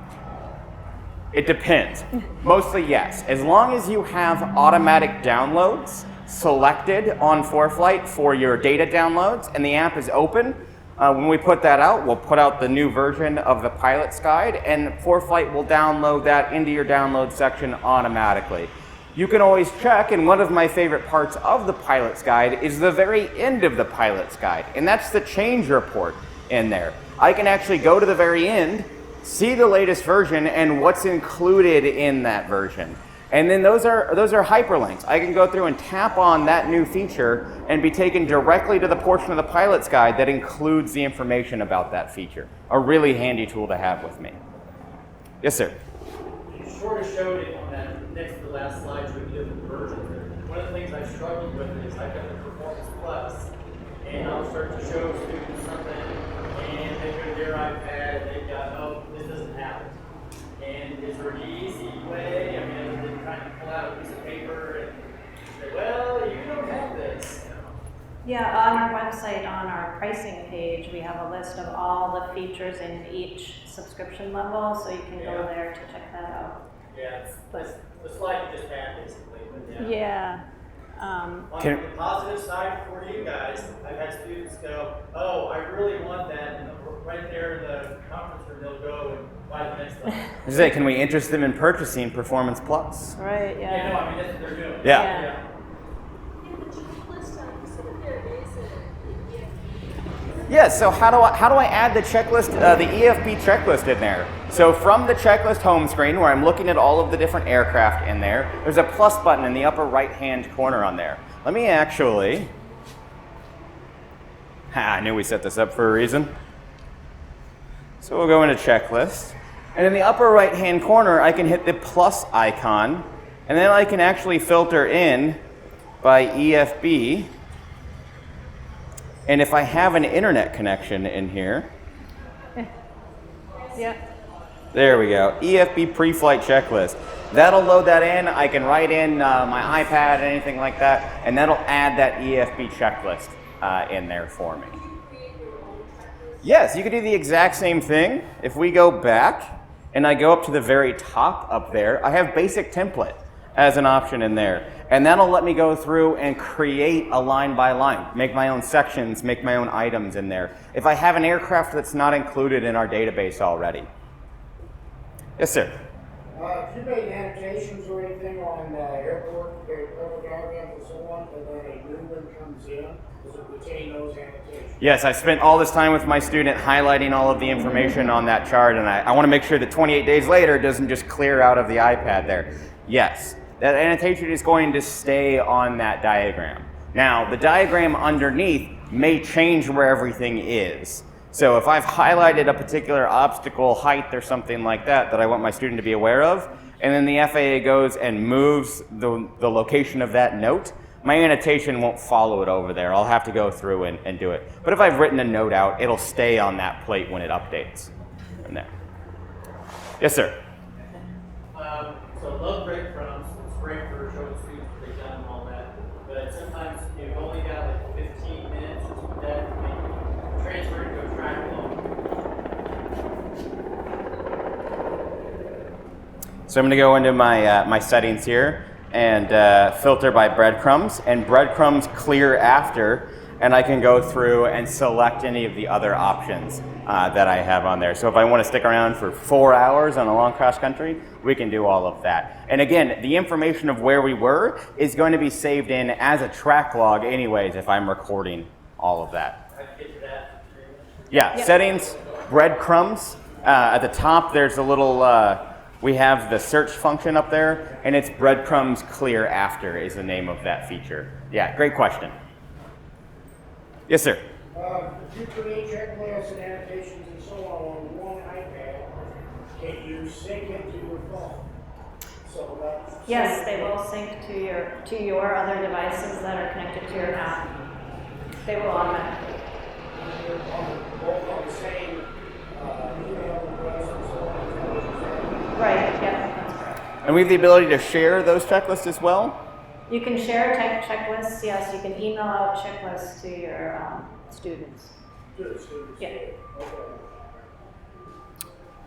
It depends. Mostly yes. As long as you have automatic downloads selected on ForeFlight for your data downloads and the app is open, when we put that out, we'll put out the new version of the pilot's guide, and ForeFlight will download that into your download section automatically. You can always check, and one of my favorite parts of the pilot's guide is the very end of the pilot's guide, and that's the change report in there. I can actually go to the very end, see the latest version and what's included in that version. And then those are hyperlinks. I can go through and tap on that new feature and be taken directly to the portion of the pilot's guide that includes the information about that feature. A really handy tool to have with me. Yes, sir. You sort of showed it on that next to the last slide with different versions. One of the things I struggled with is I've got the Performance Plus, and I'll start to show students something, and they go to their iPad, they've got, oh, this doesn't happen. And is there an easy way? I mean, they kind of pull out a piece of paper and say, well, you don't have this. Yeah, on our website, on our pricing page, we have a list of all the features in each subscription level, so you can go there to check that out. Yeah, it's the slide you just had, basically. But Yeah. On the positive side for you guys, I've had students go, oh, I really want that, and right there in the conference room, they'll go and buy the next level. Can we interest them in purchasing Performance Plus? Right, yeah. Yeah, no, I mean, that's what they're doing. Yeah. Yeah, so how do I add the checklist, the EFB checklist in there? So from the checklist home screen where I'm looking at all of the different aircraft in there, there's a plus button in the upper right-hand corner on there. Let me actually, I knew we set this up for a reason. So we'll go into checklist. And in the upper right-hand corner, I can hit the plus icon, and then I can actually filter in by EFB. And if I have an internet connection in here, Yeah. there we go, EFB pre-flight checklist. That'll load that in. I can write in my iPad, anything like that, and that'll add that EFB checklist in there for me. Yes, you could do the exact same thing. If we go back and I go up to the very top up there, I have basic template as an option in there. And that'll let me go through and create a line by line, make my own sections, make my own items in there. If I have an aircraft that's not included in our database already. Yes, sir. If you made annotations or anything on airport diagrams and so on, and then a new one comes in, does it retain those annotations? Yes, I spent all this time with my student highlighting all of the information on that chart, and I want to make sure that 28 days later it doesn't just clear out of the iPad there. Yes, that annotation is going to stay on that diagram. Now, the diagram underneath may change where everything is. So if I've highlighted a particular obstacle height or something like that that I want my student to be aware of, and then the FAA goes and moves the location of that note, my annotation won't follow it over there. I'll have to go through and do it. But if I've written a note out, it'll stay on that plate when it updates from there. Yes, sir. So love breadcrumbs. It's great for showing students what they've done and all that. But sometimes you've only got like 15 minutes or that to make transfer to a track log. So I'm going to go into my settings here and filter by breadcrumbs, and breadcrumbs clear after, and I can go through and select any of the other options that I have on there. So if I want to stick around for 4 hours on a long cross country, we can do all of that. And again, the information of where we were is going to be saved in as a track log anyways if I'm recording all of that. I can get to that. Yeah, Yep. Settings, breadcrumbs. At the top there's a little, we have the search function up there, and it's breadcrumbs clear after is the name of that feature. Yeah, great question. Yes, sir. If you create checklists and annotations and so on one iPad, can you sync it to your phone? So that's Yes, they will sync to your other devices that are connected to your app. They will automatically. both on the same email address and so on. Right, yeah, that's correct. And we have the ability to share those checklists as well? You can share checklists, yes, you can email out checklists to your students. Good, students. Yeah. Okay.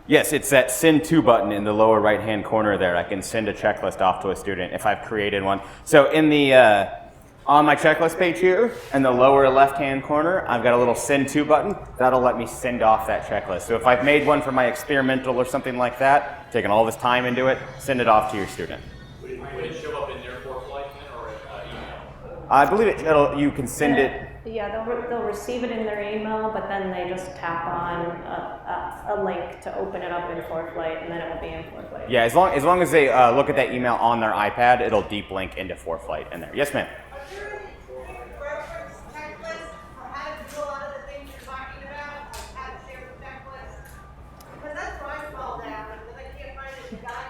Yes, it's that send to button in the lower right hand corner there. I can send a checklist off to a student if I've created one. So in the on my checklist page here, in the lower left hand corner, I've got a little send to button. That'll let me send off that checklist. So if I've made one for my experimental or something like that, taken all this time into it, send it off to your student. Would it show up in their ForeFlight then, or email? I believe you can send it. Yeah, they'll receive it in their email, but then they just tap on a link to open it up in ForeFlight, and then it will be in ForeFlight. Yeah, as long as they look at that email on their iPad, it'll deep link into ForeFlight in there. Yes, ma'am. Are there any reference checklists for how to do a lot of the things you're talking about, like how to share the checklist? Because that's where I fall down, because I can't find any guide.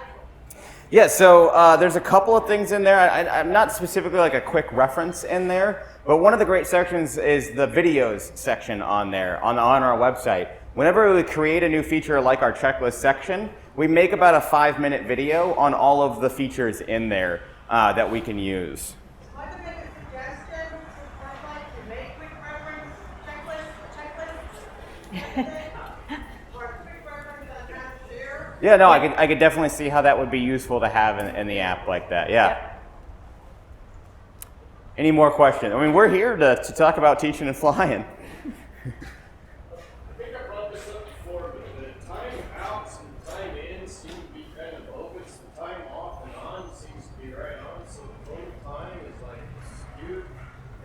Yeah, so there's a couple of things in there. I'm not specifically like a quick reference in there, but one of the great sections is the videos section on there, on our website. Whenever we create a new feature like our checklist section, we make about a 5-minute video on all of the features in there that we can use. I'd like to make a suggestion, I'd like to make quick reference checklist, or a quick reference on how to share. Yeah, no, I could definitely see how that would be useful to have in the app like that. Yeah. Any more questions? I mean, we're here to talk about teaching and flying. I think I brought this up before, but the time outs and time ins seem to be kind of bogus. The time off and on seems to be right on, so the total time is like skewed.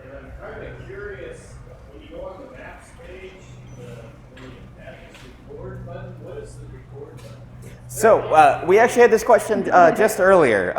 And I'm kind of curious, when you go on the maps page, when you add this record button, what is the record button? So we actually had this question just earlier.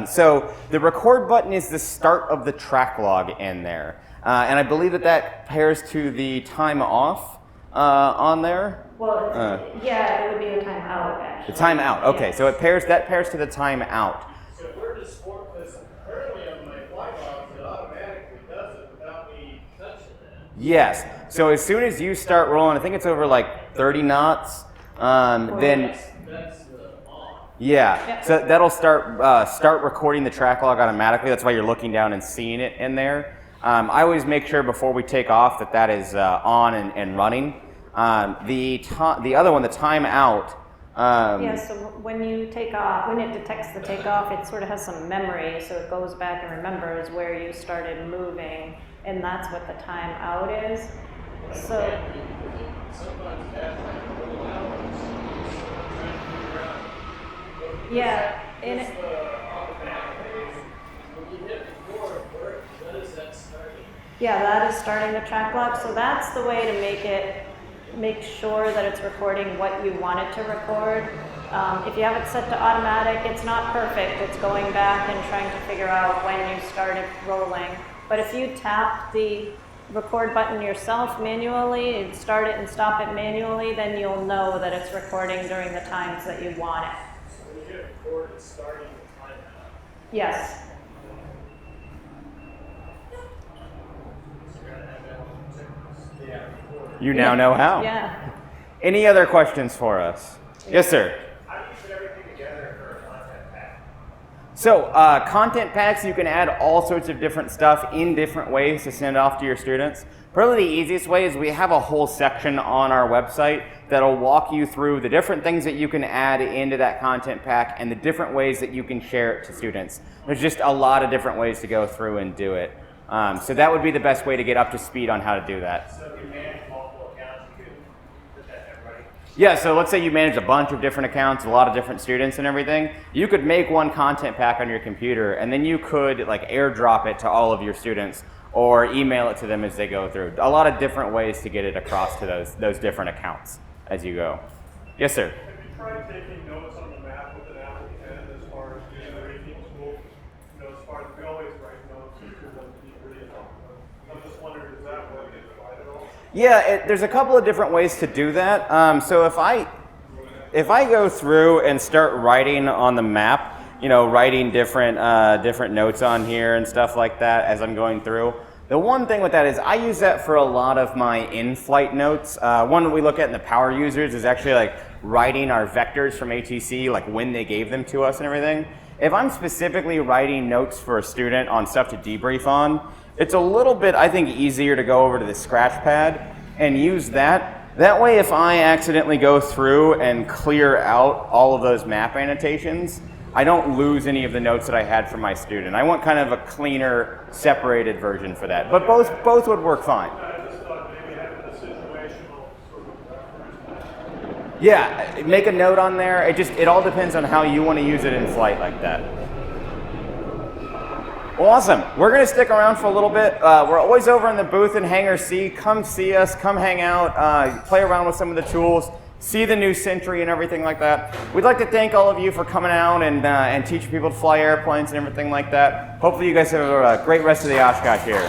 So the record button is the start of the track log in there. And I believe that pairs to the time off on there. Well, yeah, it would be the time out, actually. The time out, okay. So it pairs to the time out. So where does this currently on my flight logs, it automatically does it without me touching it? Yes. So as soon as you start rolling, I think it's over like 30 knots, then... That's on. Yeah, so that'll start recording the track log automatically. That's why you're looking down and seeing it in there. I always make sure before we take off that is on and running. The other one, the time out. Yeah, so when you take off, when it detects the takeoff, it sort of has some memory, so it goes back and remembers where you started moving, and that's what the time out is. So. Sometimes that's like a little hours. Trying to figure out. Yeah, and What's the automatic? When you hit record, what is that starting? yeah, that is starting the track log. So that's the way to make sure that it's recording what you want it to record. If you have it set to automatic, it's not perfect. It's going back and trying to figure out when you started rolling. But if you tap the record button yourself manually, and start it and stop it manually, then you'll know that it's recording during the times that you want it. So when you hit record, it's starting the timeout. Yes. So you're gonna have that on the checklist. Yeah, record. You now know how. Yeah. Any other questions for us? Yes, sir. How do you put everything together for a content pack? So content packs, you can add all sorts of different stuff in different ways to send off to your students. Probably the easiest way is we have a whole section on our website that'll walk you through the different things that you can add into that content pack and the different ways that you can share it to students. There's just a lot of different ways to go through and do it. So that would be the best way to get up to speed on how to do that. So if you manage multiple accounts, you could put that to everybody. Yeah, so let's say you manage a bunch of different accounts, a lot of different students and everything. You could make one content pack on your computer and then you could like airdrop it to all of your students or email it to them as they go through. A lot of different ways to get it across to those different accounts as you go. Yes, sir. Have you tried taking notes on the map with an Apple Pen as far as doing the rating tool? You know, as far as we always write notes to them to debrief. I'm just wondering, does that work at all? Yeah, there's a couple of different ways to do that. So if I go through and start writing on the map, you know, writing different notes on here and stuff like that as I'm going through. The one thing with that is I use that for a lot of my in-flight notes. One that we look at in the power users is actually like writing our vectors from ATC, like when they gave them to us and everything. If I'm specifically writing notes for a student on stuff to debrief on, it's a little bit, I think, easier to go over to the scratch pad and use that. That way, if I accidentally go through and clear out all of those map annotations, I don't lose any of the notes that I had for my student. I want kind of a cleaner, separated version for that. But both would work fine. I just thought maybe having a situational sort of reference. Yeah, make a note on there. It all depends on how you want to use it in flight like that. Awesome. We're going to stick around for a little bit. We're always over in the booth in Hangar C. Come see us. Come hang out. Play around with some of the tools. See the new Sentry and everything like that. We'd like to thank all of you for coming out and teaching people to fly airplanes and everything like that. Hopefully you guys have a great rest of the Oshkosh here.